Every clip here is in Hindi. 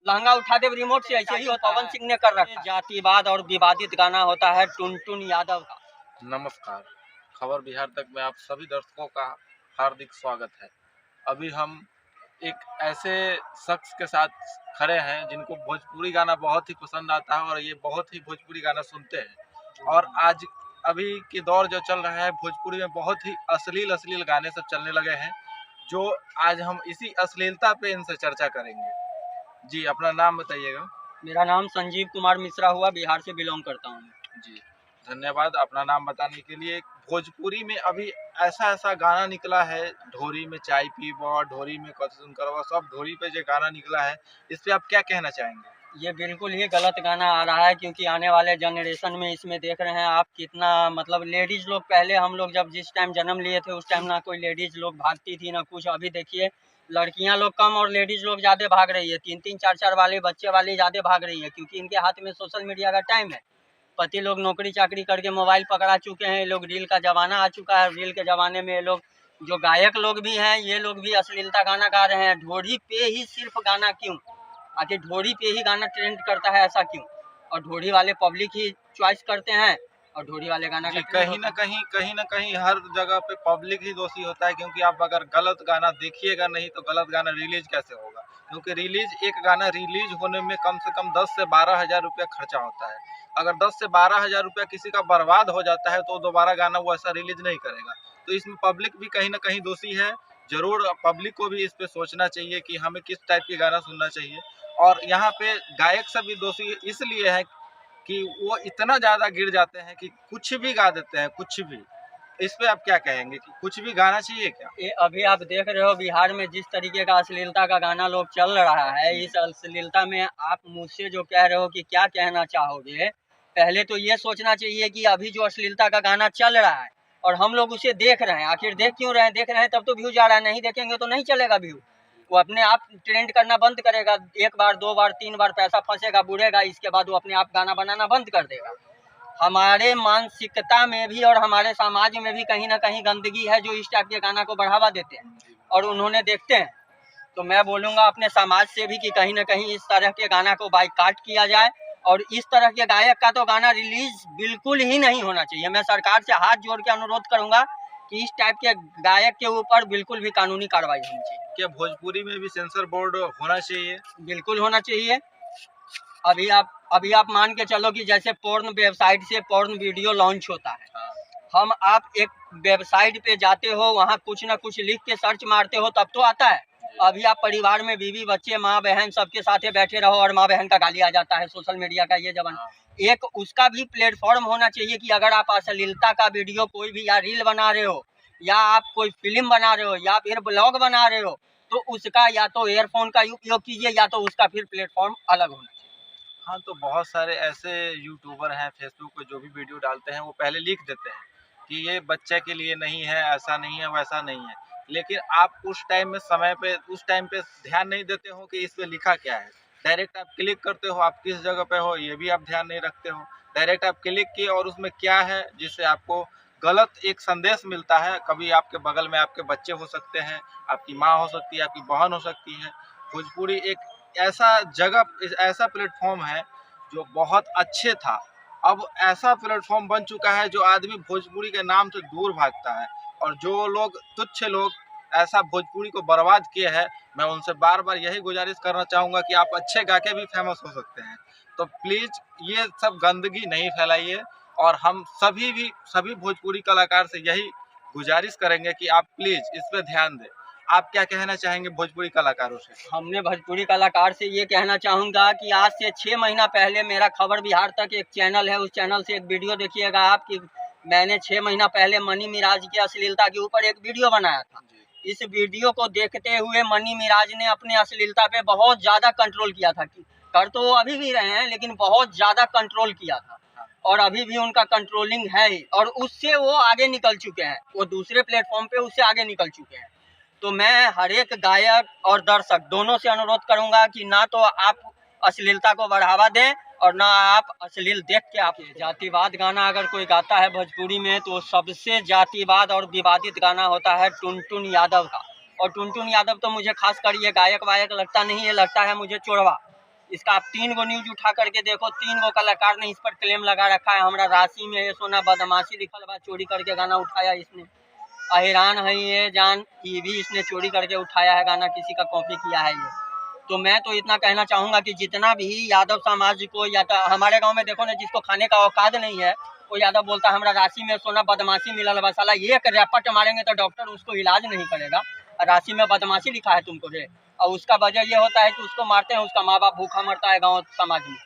लहंगा उठा दे रिमोट से, ऐसे ही होता है। पवन सिंह ने कर रखा है। जातिवाद और विवादित गाना होता है टुनटुन यादव का। नमस्कार, खबर बिहार तक में आप सभी दर्शकों का हार्दिक स्वागत है। अभी हम एक ऐसे शख्स के साथ खड़े हैं जिनको भोजपुरी गाना बहुत ही पसंद आता है और ये बहुत ही भोजपुरी गाना सुनते हैं। और आज अभी के दौर जो चल रहा है भोजपुरी में बहुत ही अश्लील गाने सब चलने लगे हैं, जो आज हम इसी अश्लीलता पे इनसे चर्चा करेंगे। जी, अपना नाम बताइएगा। मेरा नाम संजीव कुमार मिश्रा हुआ, बिहार से बिलोंग करता हूँ। जी, धन्यवाद अपना नाम बताने के लिए। भोजपुरी में अभी ऐसा गाना निकला है, ढोरी में चाय पीबो, ढोरी में कसम करवा, सब ढोरी पे जो गाना निकला है, इस पे आप क्या कहना चाहेंगे? ये बिल्कुल ही गलत गाना आ रहा है, क्योंकि आने वाले जनरेशन में इसमें देख रहे हैं आप कितना, मतलब लेडीज लोग, पहले हम लोग जब जिस टाइम जन्म लिए थे उस टाइम ना कोई लेडीज लोग भागती थी ना कुछ। अभी देखिए लड़कियां लोग कम और लेडीज लोग ज़्यादा भाग रही है। 3-3 4-4 वाले बच्चे वाली ज़्यादा भाग रही है, क्योंकि इनके हाथ में सोशल मीडिया का टाइम है। पति लोग नौकरी चाकरी करके मोबाइल पकड़ा चुके हैं, ये लोग रील का ज़माना आ चुका है। रील के ज़माने में ये लोग, जो गायक लोग भी हैं, ये लोग भी अश्लीलता गाना गा रहे हैं। ढोरी पे ही सिर्फ गाना क्यों? आखिर ढोरी पे ही गाना ट्रेंड करता है, ऐसा क्यों? और ढोरी वाले पब्लिक ही चॉइस करते हैं और ढोरी वाले गाना का कहीं ना कहीं हर जगह पे पब्लिक ही दोषी होता है, क्योंकि आप अगर गलत गाना देखिएगा नहीं तो गलत गाना रिलीज कैसे होगा? क्योंकि एक गाना रिलीज होने में कम से कम 10 से 12 हजार रुपया खर्चा होता है। अगर 10 से 12 हजार रुपया किसी का बर्बाद हो जाता है तो दोबारा गाना वो ऐसा रिलीज नहीं करेगा। तो इसमें पब्लिक भी कहीं ना कहीं दोषी है। जरूर पब्लिक को भी इस पे सोचना चाहिए कि हमें किस टाइप के गाना सुनना चाहिए। और यहाँ पे गायक सब भी दोषी इसलिए है कि वो इतना ज्यादा गिर जाते हैं कि कुछ भी गा देते हैं, कुछ भी। इस पे आप क्या कहेंगे कि कुछ भी गाना चाहिए क्या? ये अभी आप देख रहे हो बिहार में जिस तरीके का अश्लीलता का गाना लोग चल रहा है, इस अश्लीलता में आप मुझसे जो कह रहे हो कि क्या कहना चाहोगे, पहले तो ये सोचना चाहिए कि अभी जो अश्लीलता का गाना चल रहा है और हम लोग उसे देख रहे हैं, आखिर देख क्यों रहे हैं? देख रहे हैं तब तो व्यू जा रहा है, नहीं देखेंगे तो नहीं चलेगा व्यू। वो अपने आप ट्रेंड करना बंद करेगा। 1 बार 2 बार 3 बार पैसा फंसेगा, बुड़ेगा, इसके बाद वो अपने आप गाना बनाना बंद कर देगा। हमारे मानसिकता में भी और हमारे समाज में भी कहीं ना कहीं गंदगी है, जो इस टाइप के गाना को बढ़ावा देते हैं और उन्होंने देखते हैं। तो मैं बोलूँगा अपने समाज से भी कि कहीं ना कहीं इस तरह के गाना को बाइकाट किया जाए और इस तरह के गायक का तो गाना रिलीज बिल्कुल ही नहीं होना चाहिए। मैं सरकार से हाथ जोड़ के अनुरोध करूँगा कि इस टाइप के गायक के ऊपर बिल्कुल भी कानूनी कार्रवाई होनी चाहिए। क्या भोजपुरी में भी सेंसर बोर्ड होना चाहिए? बिल्कुल होना चाहिए। अभी आप मान के चलो कि जैसे पोर्न वेबसाइट से पोर्न वीडियो लॉन्च होता है, आप एक वेबसाइट पे जाते हो, वहाँ कुछ ना कुछ लिख के सर्च मारते हो तब तो आता है। अभी आप परिवार में बीवी बच्चे माँ बहन सबके साथ बैठे रहो और माँ बहन का गाली आ जाता है। सोशल मीडिया का ये जमाना, एक उसका भी प्लेटफॉर्म होना चाहिए कि अगर आप अश्लीलता का वीडियो कोई भी या रील बना रहे हो या आप कोई फिल्म बना रहे हो या फिर ब्लॉग बना रहे हो, तो उसका या तो एयरफोन का उपयोग कीजिए या तो उसका फिर प्लेटफॉर्म अलग होना चाहिए। हाँ, तो बहुत सारे ऐसे यूट्यूबर हैं फेसबुक पे जो भी वीडियो डालते हैं वो पहले लिख देते हैं कि ये बच्चे के लिए नहीं है, ऐसा नहीं है, वैसा नहीं है। लेकिन आप उस टाइम पे ध्यान नहीं देते हो कि इस पे लिखा क्या है। डायरेक्ट आप क्लिक करते हो, आप किस जगह पे हो ये भी आप ध्यान नहीं रखते हो। डायरेक्ट आप क्लिक किए और उसमें क्या है जिससे आपको गलत एक संदेश मिलता है। कभी आपके बगल में आपके बच्चे हो सकते हैं, आपकी माँ हो सकती है, आपकी बहन हो सकती है। भोजपुरी एक ऐसा प्लेटफॉर्म है जो बहुत अच्छे था। अब ऐसा प्लेटफॉर्म बन चुका है जो आदमी भोजपुरी के नाम से दूर भागता है। और जो लोग तुच्छ लोग ऐसा भोजपुरी को बर्बाद किए हैं, मैं उनसे बार बार यही गुजारिश करना चाहूँगा कि आप अच्छे गा के भी फेमस हो सकते हैं। तो प्लीज़ ये सब गंदगी नहीं फैलाइए। और हम सभी भोजपुरी कलाकार से यही गुजारिश करेंगे कि आप प्लीज़ इस पर ध्यान दें। आप क्या कहना चाहेंगे भोजपुरी कलाकारों से? हमने भोजपुरी कलाकार से ये कहना चाहूँगा कि आज से 6 महीना पहले मेरा खबर बिहार तक एक चैनल है, उस चैनल से एक वीडियो देखिएगा आप कि मैंने 6 महीना पहले मनी मिराज की अश्लीलता के ऊपर एक वीडियो बनाया था। इस वीडियो को देखते हुए मनी मिराज ने अपने अश्लीलता पे बहुत ज़्यादा कंट्रोल किया था। कर तो वो अभी भी रहे हैं, लेकिन बहुत ज़्यादा कंट्रोल किया था और अभी भी उनका कंट्रोलिंग है ही, और उससे वो आगे निकल चुके हैं। वो दूसरे प्लेटफॉर्म पे उससे आगे निकल चुके हैं। तो मैं हर एक गायक और दर्शक दोनों से अनुरोध करूंगा कि ना तो आप अश्लीलता को बढ़ावा दें और ना आप अश्लील देख के आप। जातिवाद गाना अगर कोई गाता है भोजपुरी में तो सबसे जातिवाद और विवादित गाना होता है टुनटुन यादव का। और टुनटुन यादव तो मुझे खास कर ये गायक वायक लगता नहीं है, लगता है मुझे चोरवा। इसका आप 3 गो न्यूज उठा करके देखो, 3 गो कलाकार ने इस पर क्लेम लगा रखा है, हमारा राशि में ये सोना बदमाशी लिखल बा, चोरी करके गाना उठाया इसने। अहिरान है ये जान, ये भी इसने चोरी करके उठाया है गाना, किसी का कॉपी किया है ये। तो मैं तो इतना कहना चाहूँगा कि जितना भी यादव समाज को, या तो हमारे गांव में देखो ना, जिसको खाने का औकात नहीं है वो यादव बोलता है हमारा राशि में सोना बदमाशी मिलल बा। साला एक रैपट मारेंगे तो डॉक्टर उसको इलाज नहीं करेगा, राशि में बदमाशी लिखा है तुमको रे, और उसका वजह ये होता है कि उसको मारते हैं, उसका माँ बाप भूखा मरता है गाँव समाज में।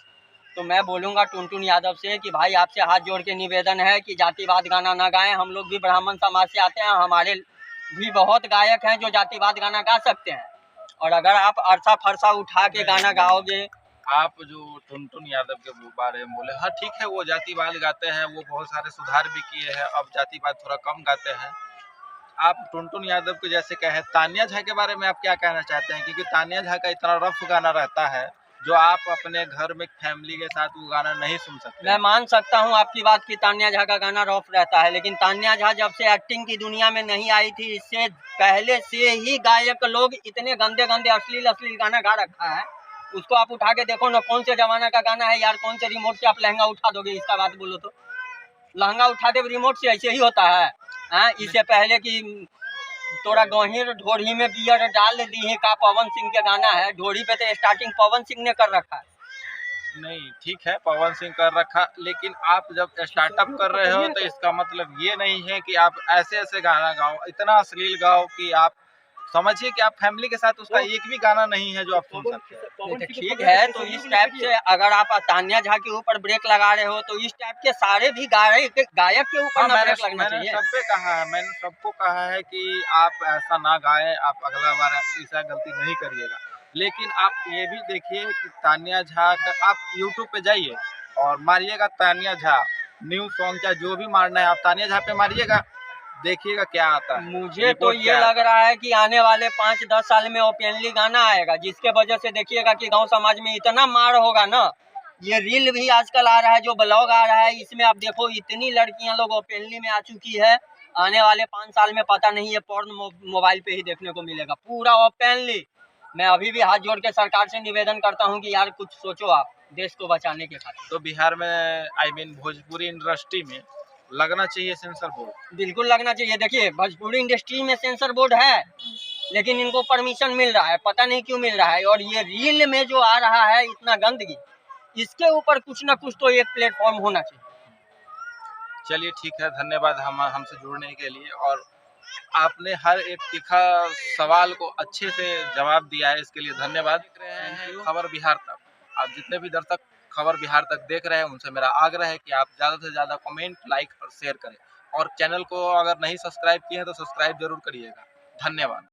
तो मैं बोलूँगा टुनटुन यादव से कि भाई आपसे हाथ जोड़ के निवेदन है कि जातिवाद गाना ना गाएं। हम लोग भी ब्राह्मण समाज से आते हैं, हमारे भी बहुत गायक हैं जो जातिवाद गाना गा सकते हैं, और अगर आप अरसा फरसा उठा के गाना गाओगे। आप जो टुनटुन यादव के बारे में बोले, हाँ ठीक है, वो जातिवाद गाते हैं, वो बहुत सारे सुधार भी किए हैं, अब जातिवाद थोड़ा कम गाते हैं। आप टुनटुन यादव के जैसे कहे, तानिया झा के बारे में आप क्या कहना चाहते हैं? क्योंकि तानिया झा का इतना रफ गाना रहता है जो आप अपने घर में फैमिली के साथ वो गाना नहीं सुन सकते। मैं मान सकता हूँ आपकी बात कि तान्या झा का गाना रफ रहता है, लेकिन तान्या झा जब से एक्टिंग की दुनिया में नहीं आई थी, इससे पहले से ही गायक लोग इतने गंदे गंदे अश्लील गाना गा रखा है। उसको आप उठा के देखो ना, कौन से जमाना का गाना है यार, कौन से रिमोट से आप लहंगा उठा दोगे, इसका बात बोलो तो। लहंगा उठा दे रिमोट से, ऐसे ही होता है। इससे पहले कि तोरा गहीर ढोरी में बियर डाल दी का पवन सिंह के गाना है, ढोरी पे तो स्टार्टिंग पवन सिंह ने कर रखा है। नहीं ठीक है, पवन सिंह कर रखा, लेकिन आप जब स्टार्टअप कर रहे हो तो इसका मतलब ये नहीं है कि आप ऐसे ऐसे गाना गाओ, इतना अश्लील गाओ कि आप समझिए कि आप फैमिली के साथ उसका एक भी गाना नहीं है जो आप सुन सकते हैं। ठीक है, तो इस टाइप से अगर आप तान्या झा के ऊपर ब्रेक लगा रहे हो तो इस टाइप के सारे भी गायक के ऊपर ना ब्रेक लगना चाहिए। मैंने सब पे कहा है, मैंने सबको कहा है कि आप ऐसा ना गाएं, आप अगला बार ऐसा गलती नहीं करिएगा। लेकिन आप ये भी देखिए कि तान्या झा का आप यूट्यूब पे जाइए और मारिएगा तान्या झा न्यू सॉन्ग, या जो भी मारना है आप तान्या झा पे मारिएगा, देखिएगा क्या आता है। मुझे तो ये लग रहा है कि आने वाले 5-10 साल में ओपनली गाना आएगा, जिसके वजह से देखिएगा कि गांव समाज में इतना मार होगा ना। ये रील भी आजकल आ रहा है, जो ब्लॉग आ रहा है, इसमें आप देखो इतनी लड़कियां लोग ओपनली में आ चुकी है। आने वाले 5 साल में पता नहीं, ये पोर्न मोबाइल पे ही देखने को मिलेगा पूरा ओपनली। मैं अभी भी हाथ जोड़ के सरकार से निवेदन करता हूँ कि यार कुछ सोचो आप देश को बचाने के खातिर। तो बिहार में भोजपुरी इंडस्ट्री में लगना चाहिए सेंसर बोर्ड। बिल्कुल लगना चाहिए। देखिए भोजपुरी इंडस्ट्री में सेंसर बोर्ड है, लेकिन इनको परमिशन मिल रहा है, पता नहीं क्यों मिल रहा है। और ये रील में जो आ रहा है इतना गंदगी, इसके ऊपर कुछ ना कुछ तो एक प्लेटफॉर्म होना चाहिए। चलिए ठीक है, धन्यवाद हमसे जुड़ने के लिए, और आपने हर एक तीखा सवाल को अच्छे से जवाब दिया है, इसके लिए धन्यवाद। देख रहे हैं खबर बिहार तक, आप जितने भी दर्शक खबर बिहार तक देख रहे हैं उनसे मेरा आग्रह है कि आप ज़्यादा से ज़्यादा कमेंट, लाइक और शेयर करें, और चैनल को अगर नहीं सब्सक्राइब किए हैं तो सब्सक्राइब जरूर करिएगा। धन्यवाद।